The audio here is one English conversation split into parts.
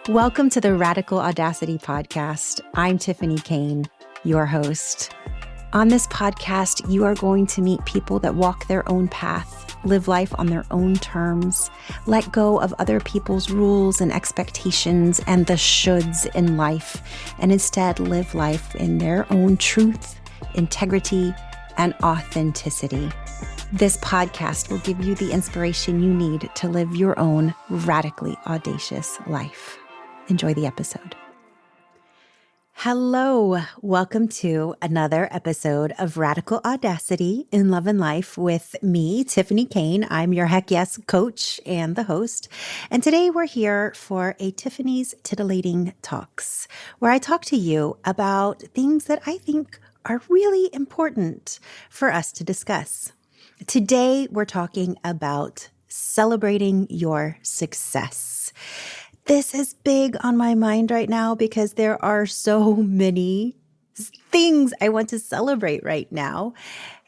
Welcome to the Radical Audacity Podcast. I'm Tiffany Kane, your host. On this podcast, you are going to meet people that walk their own path, live life on their own terms, let go of other people's rules and expectations and the shoulds in life, and instead live life in their own truth, integrity, and authenticity. This podcast will give you the inspiration you need to live your own radically audacious life. Enjoy the episode. Hello, welcome to another episode of Radical Audacity in Love and Life with me, Tiffany Kane. I'm your Heck Yes coach and the host. And today we're here for a Tiffany's Titillating Talks, where I talk to you about things that I think are really important for us to discuss. Today we're talking about celebrating your success. This is big on my mind right now because there are so many things I want to celebrate right now.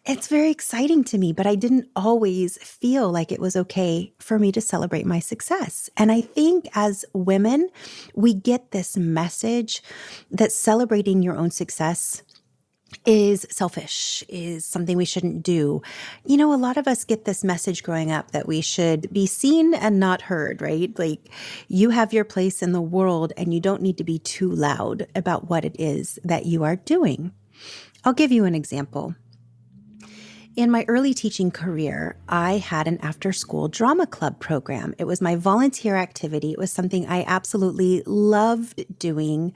It's very exciting to me, but I didn't always feel like it was okay for me to celebrate my success. And I think as women, we get this message that celebrating your own success is selfish, is something we shouldn't do. You know, a lot of us get this message growing up that we should be seen and not heard, right? Like you have your place in the world and you don't need to be too loud about what it is that you are doing. I'll give you an example. In my early teaching career, I had an after-school drama club program. It was my volunteer activity. It was something I absolutely loved doing.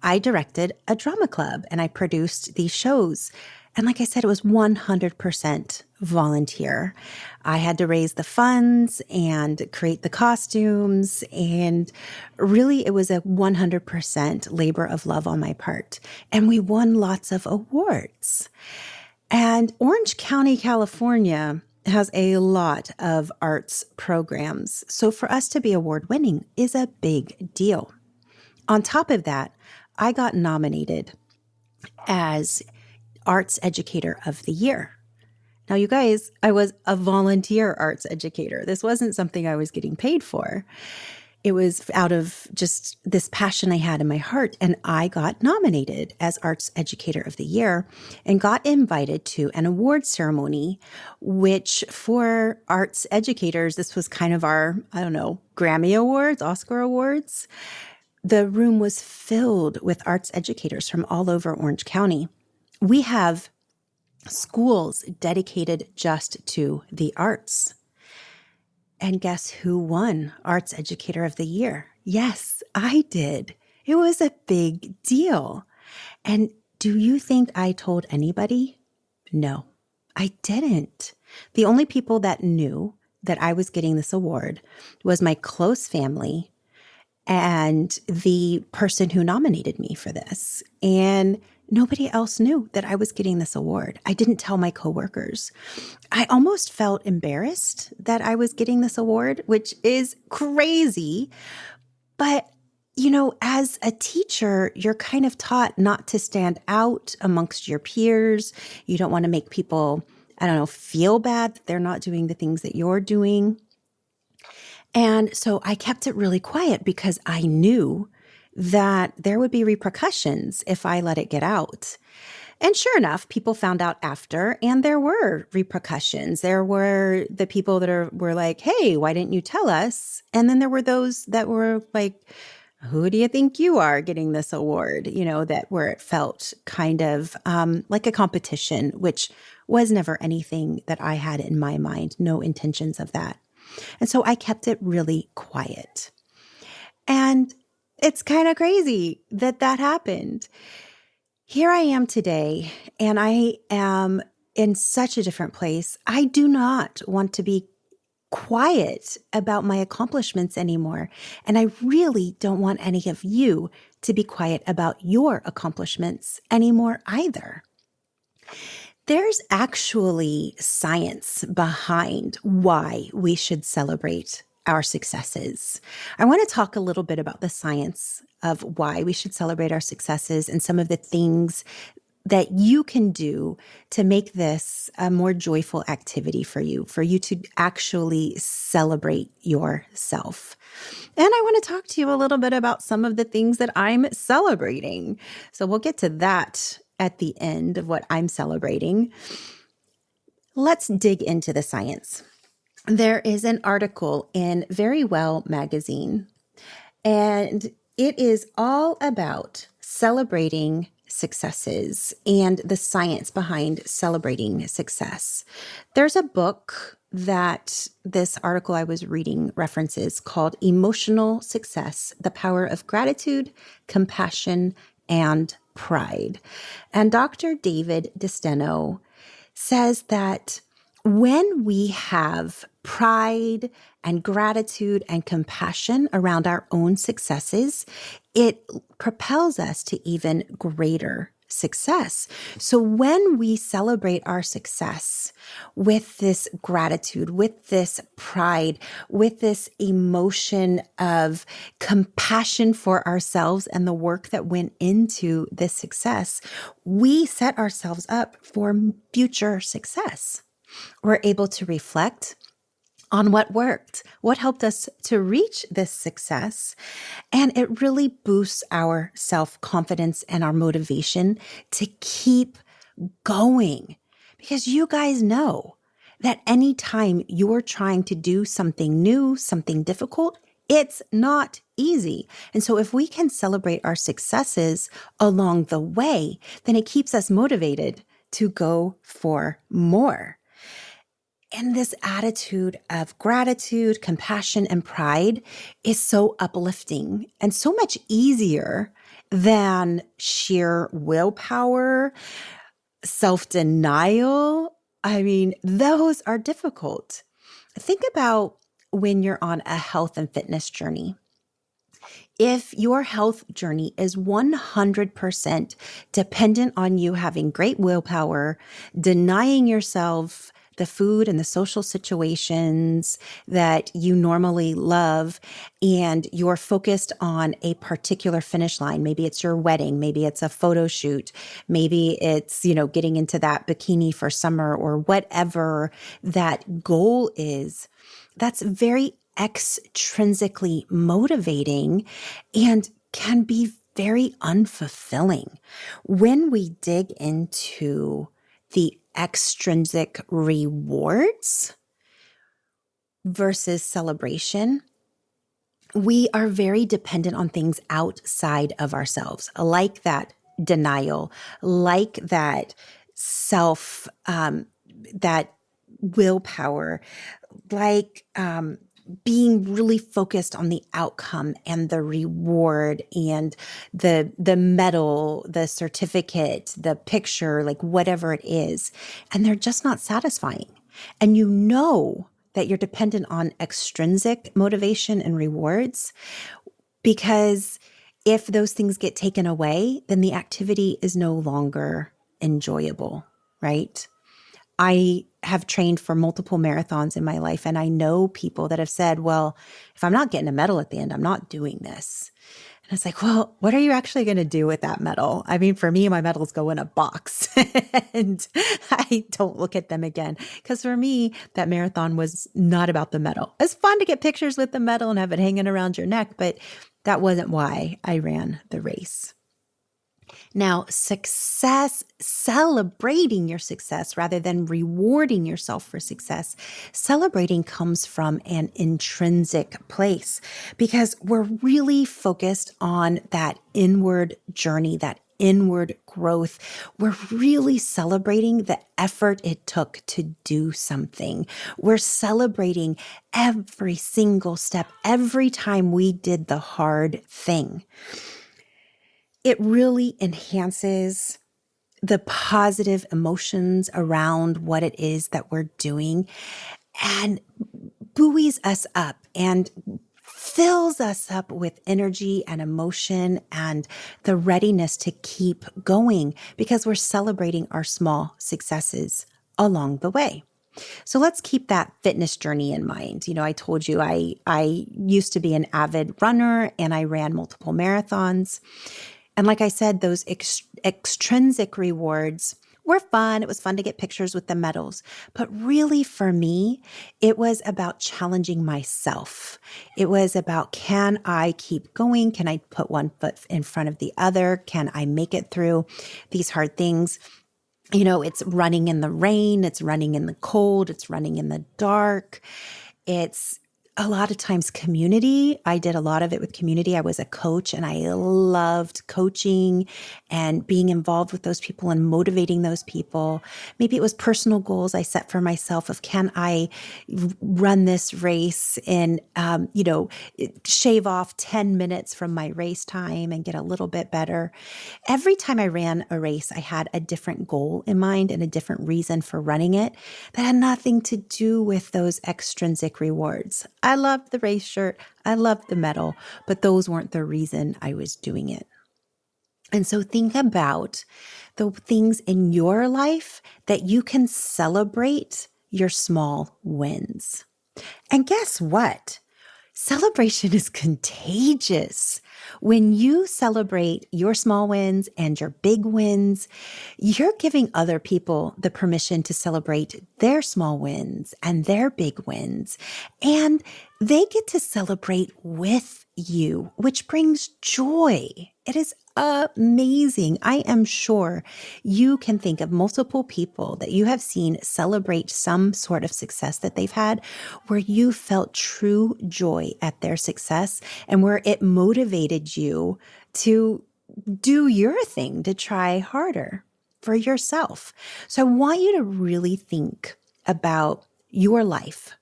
I directed a drama club and I produced these shows. And like I said, it was 100% volunteer. I had to raise the funds and create the costumes. And really, it was a 100% labor of love on my part. And we won lots of awards. And Orange County, California has a lot of arts programs. So for us to be award winning is a big deal. On top of that, I got nominated as Arts Educator of the Year. Now, you guys, I was a volunteer arts educator. This wasn't something I was getting paid for. It was out of just this passion I had in my heart. And I got nominated as Arts Educator of the Year and got invited to an award ceremony, which for arts educators, this was kind of our, Grammy Awards, Oscar Awards. The room was filled with arts educators from all over Orange County. We have schools dedicated just to the arts. And guess who won Arts Educator of the Year? Yes, I did. It was a big deal. And do you think I told anybody? No, I didn't. The only people that knew that I was getting this award was my close family and the person who nominated me for this. And nobody else knew that I was getting this award. I didn't tell my coworkers. I almost felt embarrassed that I was getting this award, which is crazy. But, you know, as a teacher, you're kind of taught not to stand out amongst your peers. You don't want to make people, feel bad that they're not doing the things that you're doing. And so I kept it really quiet because I knew that there would be repercussions if I let it get out. And sure enough, people found out after, and there were repercussions. There were the people that were like, hey, why didn't you tell us? And then there were those that were like, who do you think you are getting this award? You know, that where it felt kind of like a competition, which was never anything that I had in my mind, no intentions of that. And so I kept it really quiet. And it's kind of crazy that happened. Here I am today, and I am in such a different place. I do not want to be quiet about my accomplishments anymore. And I really don't want any of you to be quiet about your accomplishments anymore either. There's actually science behind why we should celebrate our successes. I want to talk a little bit about the science of why we should celebrate our successes and some of the things that you can do to make this a more joyful activity for you to actually celebrate yourself. And I want to talk to you a little bit about some of the things that I'm celebrating. So we'll get to that at the end of what I'm celebrating. Let's dig into the science. There is an article in Very Well magazine, and it is all about celebrating successes and the science behind celebrating success. There's a book that this article I was reading references called Emotional Success: The Power of Gratitude, Compassion, and Pride. And Dr. David DeSteno says that when we have pride and gratitude and compassion around our own successes, it propels us to even greater success. So when we celebrate our success with this gratitude, with this pride, with this emotion of compassion for ourselves and the work that went into this success, we set ourselves up for future success. We're able to reflect on what worked, what helped us to reach this success. And it really boosts our self-confidence and our motivation to keep going. Because you guys know that anytime you're trying to do something new, something difficult, it's not easy. And so if we can celebrate our successes along the way, then it keeps us motivated to go for more. And this attitude of gratitude, compassion, and pride is so uplifting and so much easier than sheer willpower, self-denial. I mean, those are difficult. Think about when you're on a health and fitness journey. If your health journey is 100% dependent on you having great willpower, denying yourself the food and the social situations that you normally love, and you're focused on a particular finish line. Maybe it's your wedding, maybe it's a photo shoot, maybe it's, getting into that bikini for summer or whatever that goal is. That's very extrinsically motivating and can be very unfulfilling. When we dig into the extrinsic rewards versus celebration, we are very dependent on things outside of ourselves, like that denial, like that that willpower, like being really focused on the outcome and the reward and the medal, the certificate, the picture, like whatever it is. And they're just not satisfying. And you know that you're dependent on extrinsic motivation and rewards, because if those things get taken away, then the activity is no longer enjoyable, right? I have trained for multiple marathons in my life, and I know people that have said, well, if I'm not getting a medal at the end, I'm not doing this. And it's like, well, what are you actually going to do with that medal? I mean, for me, my medals go in a box and I don't look at them again. Because for me, that marathon was not about the medal. It's fun to get pictures with the medal and have it hanging around your neck, but that wasn't why I ran the race. Now, success, celebrating your success rather than rewarding yourself for success, celebrating comes from an intrinsic place because we're really focused on that inward journey, that inward growth. We're really celebrating the effort it took to do something. We're celebrating every single step, every time we did the hard thing. It really enhances the positive emotions around what it is that we're doing and buoys us up and fills us up with energy and emotion and the readiness to keep going because we're celebrating our small successes along the way. So let's keep that fitness journey in mind. I told you I used to be an avid runner and I ran multiple marathons. And like I said, those extrinsic rewards were fun. It was fun to get pictures with the medals. But really for me, it was about challenging myself. It was about, can I keep going? Can I put one foot in front of the other? Can I make it through these hard things? You know, it's running in the rain, it's running in the cold, it's running in the dark. It's a lot of times community. I did a lot of it with community. I was a coach and I loved coaching and being involved with those people and motivating those people. Maybe it was personal goals I set for myself of, can I run this race and, shave off 10 minutes from my race time and get a little bit better. Every time I ran a race, I had a different goal in mind and a different reason for running it that had nothing to do with those extrinsic rewards. I loved the race shirt. I loved the medal, but those weren't the reason I was doing it. And so think about the things in your life that you can celebrate your small wins. And guess what? Celebration is contagious. When you celebrate your small wins and your big wins, you're giving other people the permission to celebrate their small wins and their big wins. And they get to celebrate with you, which brings joy. It is amazing. I am sure you can think of multiple people that you have seen celebrate some sort of success that they've had where you felt true joy at their success and where it motivated you to do your thing, to try harder for yourself. So I want you to really think about your life,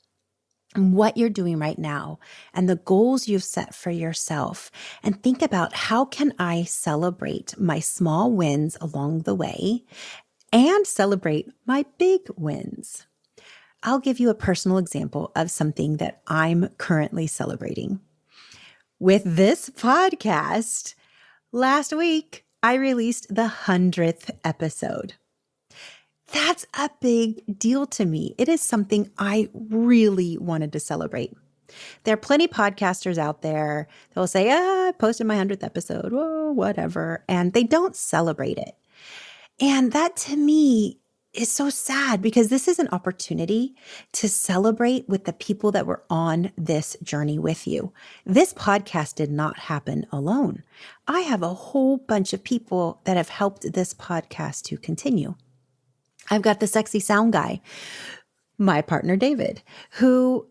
what you're doing right now and the goals you've set for yourself, and think about, how can I celebrate my small wins along the way and celebrate my big wins? I'll give you a personal example of something that I'm currently celebrating. With this podcast, last week, I released the 100th episode. That's a big deal to me. It is something I really wanted to celebrate. There are plenty of podcasters out there that will say, I posted my 100th episode, whoa, whatever, and they don't celebrate it. And that to me is so sad, because this is an opportunity to celebrate with the people that were on this journey with you. This podcast did not happen alone. I have a whole bunch of people that have helped this podcast to continue. I've got the sexy sound guy, my partner, David, who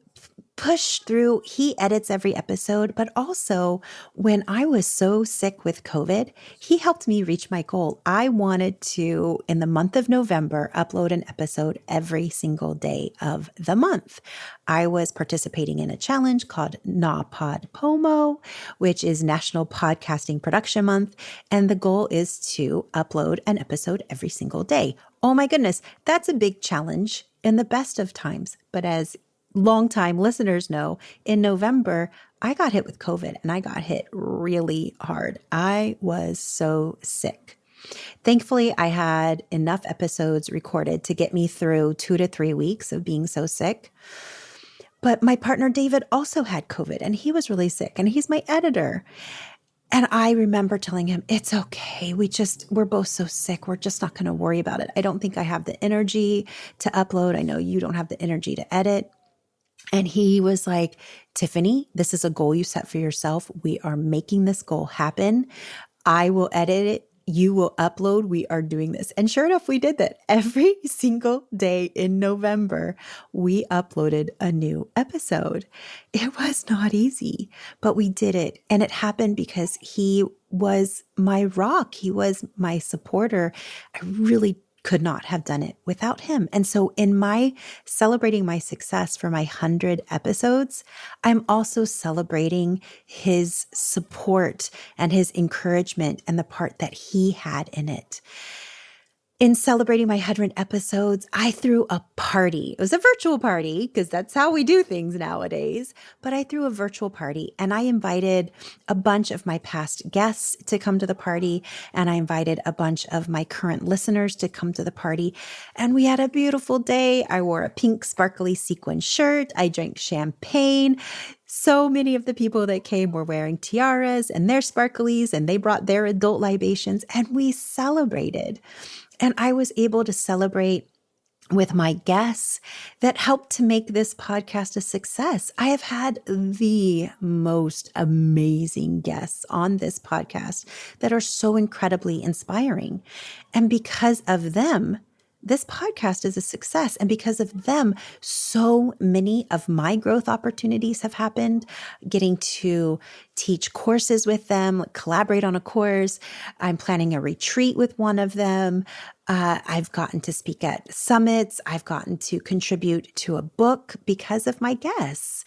pushed through. He edits every episode, but also when I was so sick with COVID, he helped me reach my goal. I wanted to, in the month of November, upload an episode every single day of the month. I was participating in a challenge called NaPodPoMo, which is National Podcasting Production Month. And the goal is to upload an episode every single day. Oh my goodness, that's a big challenge in the best of times. But as longtime listeners know, in November, I got hit with COVID and I got hit really hard. I was so sick. Thankfully, I had enough episodes recorded to get me through 2 to 3 weeks of being so sick. But my partner, David, also had COVID and he was really sick, and he's my editor. And I remember telling him, it's okay. We're both so sick. We're just not going to worry about it. I don't think I have the energy to upload. I know you don't have the energy to edit. And he was like, Tiffany, this is a goal you set for yourself. We are making this goal happen. I will edit it. You will upload. We are doing this. And sure enough, we did that. Every single day in November, we uploaded a new episode. It was not easy, but we did it. And it happened because he was my rock. He was my supporter. I really could not have done it without him. And so in my celebrating my success for my 100 episodes, I'm also celebrating his support and his encouragement and the part that he had in it. In celebrating my 100 episodes, I threw a party. It was a virtual party because that's how we do things nowadays. But I threw a virtual party and I invited a bunch of my past guests to come to the party. And I invited a bunch of my current listeners to come to the party. And we had a beautiful day. I wore a pink sparkly sequin shirt. I drank champagne. So many of the people that came were wearing tiaras and their sparklies, and they brought their adult libations, and we celebrated. And I was able to celebrate with my guests that helped to make this podcast a success. I have had the most amazing guests on this podcast that are so incredibly inspiring. And because of them, this podcast is a success. And because of them, so many of my growth opportunities have happened. Getting to teach courses with them, collaborate on a course. I'm planning a retreat with one of them. I've gotten to speak at summits. I've gotten to contribute to a book because of my guests.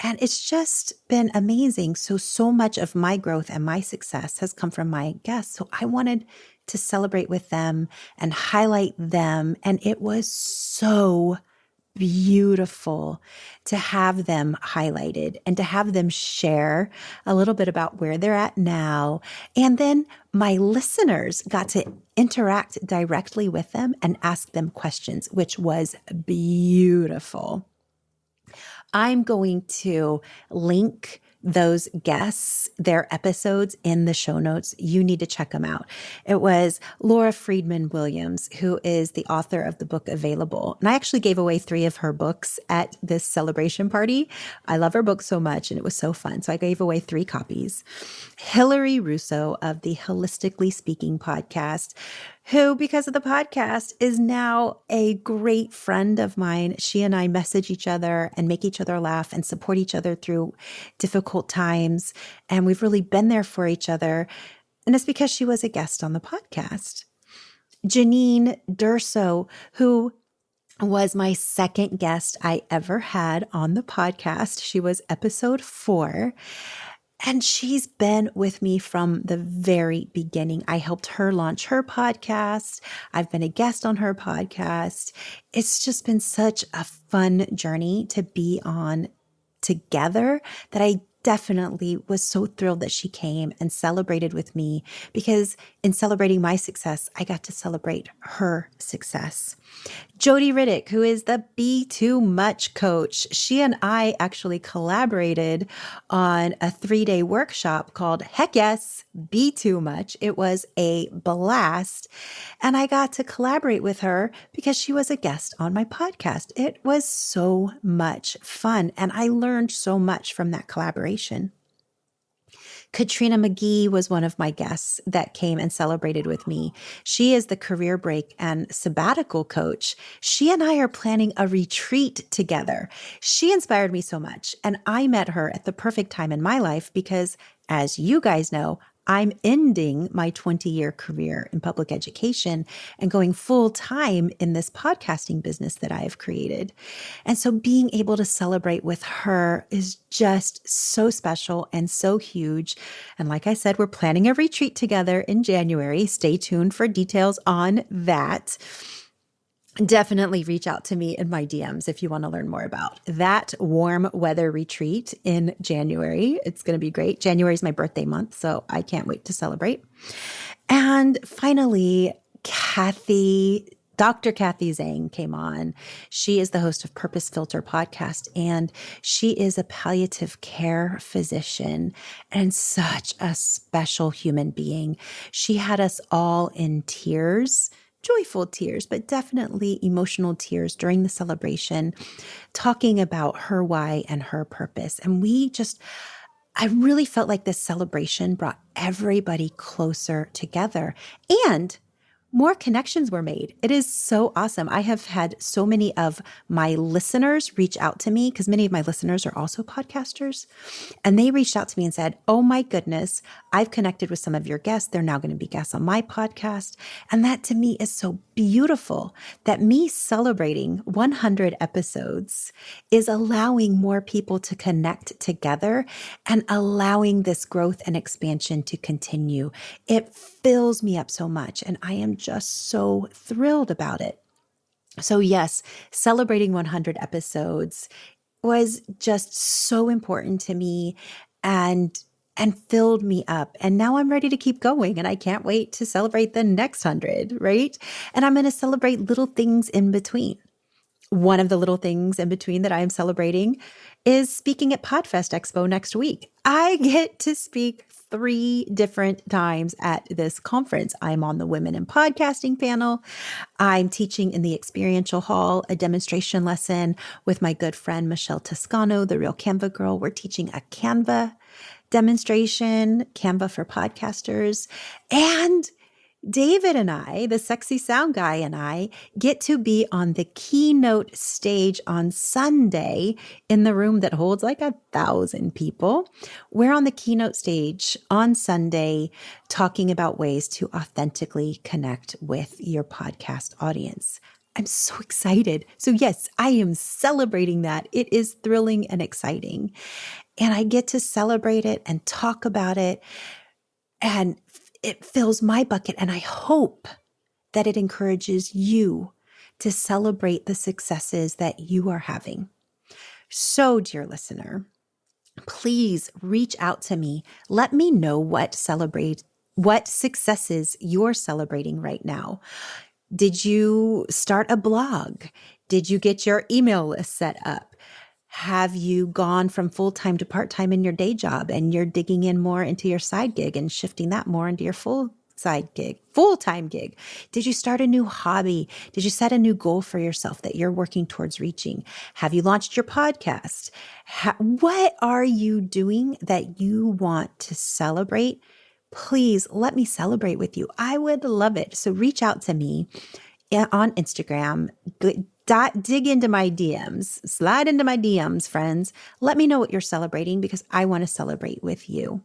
And it's just been amazing. So much of my growth and my success has come from my guests. So I wanted to celebrate with them and highlight them. And it was so beautiful to have them highlighted and to have them share a little bit about where they're at now. And then my listeners got to interact directly with them and ask them questions, which was beautiful. I'm going to link those guests, their episodes in the show notes. You need to check them out. It was Laura Friedman Williams, who is the author of the book Available. And I actually gave away 3 of her books at this celebration party. I love her book so much, and it was so fun. So I gave away 3 copies. Hillary Russo of the Holistically Speaking podcast, who, because of the podcast, is now a great friend of mine. She and I message each other and make each other laugh and support each other through difficult times. And we've really been there for each other. And it's because she was a guest on the podcast. Janine Durso, who was my second guest I ever had on the podcast. She was episode 4. And she's been with me from the very beginning. I helped her launch her podcast. I've been a guest on her podcast. It's just been such a fun journey to be on together that I definitely was so thrilled that she came and celebrated with me, because in celebrating my success, I got to celebrate her success. Jody Riddick, who is the Be Too Much coach, she and I actually collaborated on a 3-day workshop called Heck Yes, Be Too Much. It was a blast. And I got to collaborate with her because she was a guest on my podcast. It was so much fun. And I learned so much from that collaboration. Katrina McGee was one of my guests that came and celebrated with me. She is the career break and sabbatical coach. She and I are planning a retreat together. She inspired me so much, and I met her at the perfect time in my life because, as you guys know, I'm ending my 20-year career in public education and going full time in this podcasting business that I have created. And so being able to celebrate with her is just so special and so huge. And like I said, we're planning a retreat together in January. Stay tuned for details on that. Definitely reach out to me in my DMs if you want to learn more about that warm weather retreat in January. It's going to be great. January is my birthday month, so I can't wait to celebrate. And finally, Dr. Kathy Zhang came on. She is the host of Purpose Filter podcast, and she is a palliative care physician and such a special human being. She had us all in tears, joyful tears, but definitely emotional tears during the celebration, talking about her why and her purpose. And I really felt like this celebration brought everybody closer together, and more connections were made. It is so awesome. I have had so many of my listeners reach out to me, because many of my listeners are also podcasters. And they reached out to me and said, oh my goodness, I've connected with some of your guests. They're now going to be guests on my podcast. And that to me is so beautiful, that me celebrating 100 episodes is allowing more people to connect together and allowing this growth and expansion to continue. It fills me up so much, and I am just so thrilled about it. So yes, celebrating 100 episodes was just so important to me and filled me up. And now I'm ready to keep going, and I can't wait to celebrate the next 100, right? And I'm going to celebrate little things in between. One of the little things in between that I am celebrating is speaking at Podfest Expo next week. I get to speak 3 different times at this conference. I'm on the Women in Podcasting panel. I'm teaching in the Experiential Hall, a demonstration lesson with my good friend, Michelle Toscano, the Real Canva Girl. We're teaching a Canva demonstration, Canva for podcasters. And David and I, the sexy sound guy and I, get to be on the keynote stage on Sunday in the room that holds like 1,000 people. We're on the keynote stage on Sunday talking about ways to authentically connect with your podcast audience. I'm so excited. So yes, I am celebrating that. It is thrilling and exciting. And I get to celebrate it and talk about it. And it fills my bucket, and I hope that it encourages you to celebrate the successes that you are having. So, dear listener, please reach out to me. Let me know what successes you're celebrating right now. Did you start a blog? Did you get your email list set up? Have you gone from full-time to part-time in your day job and you're digging in more into your side gig and shifting that more into your full-time gig? Did you start a new hobby? Did you set a new goal for yourself that you're working towards reaching? Have you launched your podcast? What are you doing that you want to celebrate? Please let me celebrate with you. I would love it. So reach out to me on Instagram. Dig into my DMs, slide into my DMs, friends. Let me know what you're celebrating because I want to celebrate with you.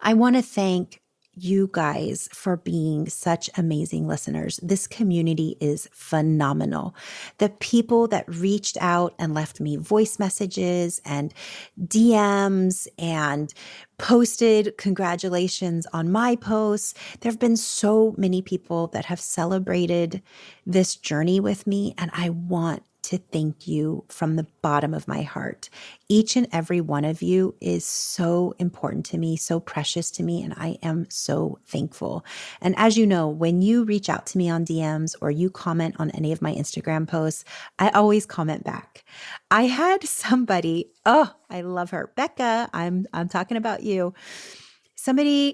I want to thank you guys for being such amazing listeners. This community is phenomenal. The people that reached out and left me voice messages and DMs and posted congratulations on my posts. There have been so many people that have celebrated this journey with me, and I want to thank you from the bottom of my heart. Each and every one of you is so important to me, so precious to me, and I am so thankful. And as you know, when you reach out to me on DMs or you comment on any of my Instagram posts, I always comment back. I had somebody, I love her, Becca, I'm talking about you.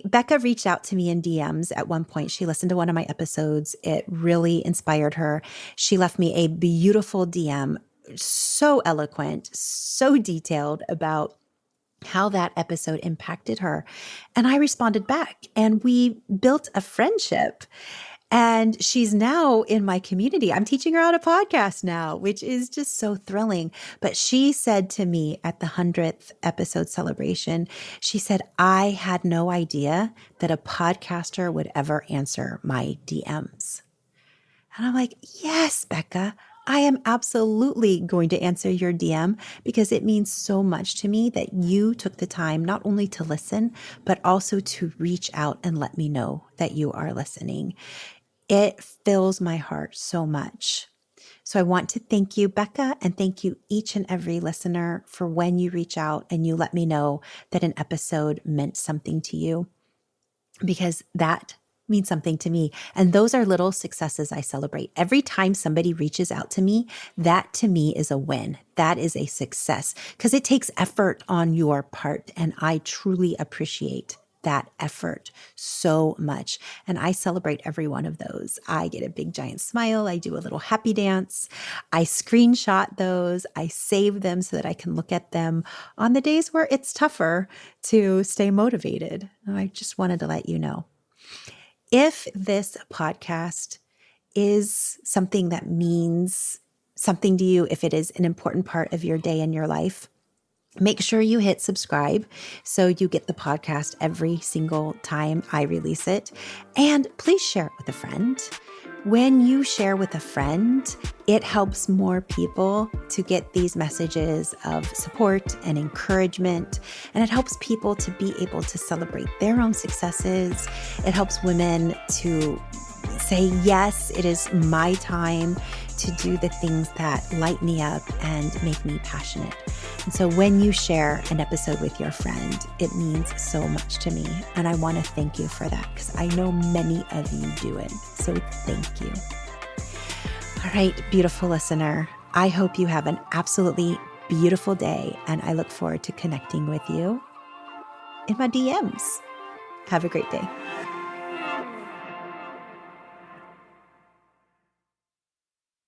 Becca reached out to me in DMs at one point. She listened to one of my episodes. It really inspired her. She left me a beautiful DM, so eloquent, so detailed about how that episode impacted her. And I responded back and we built a friendship. And she's now in my community. I'm teaching her how to podcast now, which is just so thrilling. But she said to me at the 100th episode celebration, she said, I had no idea that a podcaster would ever answer my DMs. And I'm like, yes, Becca, I am absolutely going to answer your DM because it means so much to me that you took the time not only to listen, but also to reach out and let me know that you are listening. It fills my heart so much. So I want to thank you, Becca, and thank you each and every listener for when you reach out and you let me know that an episode meant something to you, because that means something to me. And those are little successes I celebrate. Every time somebody reaches out to me, that to me is a win. That is a success because it takes effort on your part. And I truly appreciate that effort so much. And I celebrate every one of those. I get a big giant smile. I do a little happy dance. I screenshot those. I save them so that I can look at them on the days where it's tougher to stay motivated. And I just wanted to let you know. If this podcast is something that means something to you, if it is an important part of your day and your life, make sure you hit subscribe so you get the podcast every single time I release it. And please share it with a friend. When you share with a friend, it helps more people to get these messages of support and encouragement. And it helps people to be able to celebrate their own successes. It helps women to say, yes, it is my time to do the things that light me up and make me passionate. And so when you share an episode with your friend, it means so much to me. And I want to thank you for that because I know many of you do it. So thank you. All right, beautiful listener. I hope you have an absolutely beautiful day, and I look forward to connecting with you in my DMs. Have a great day.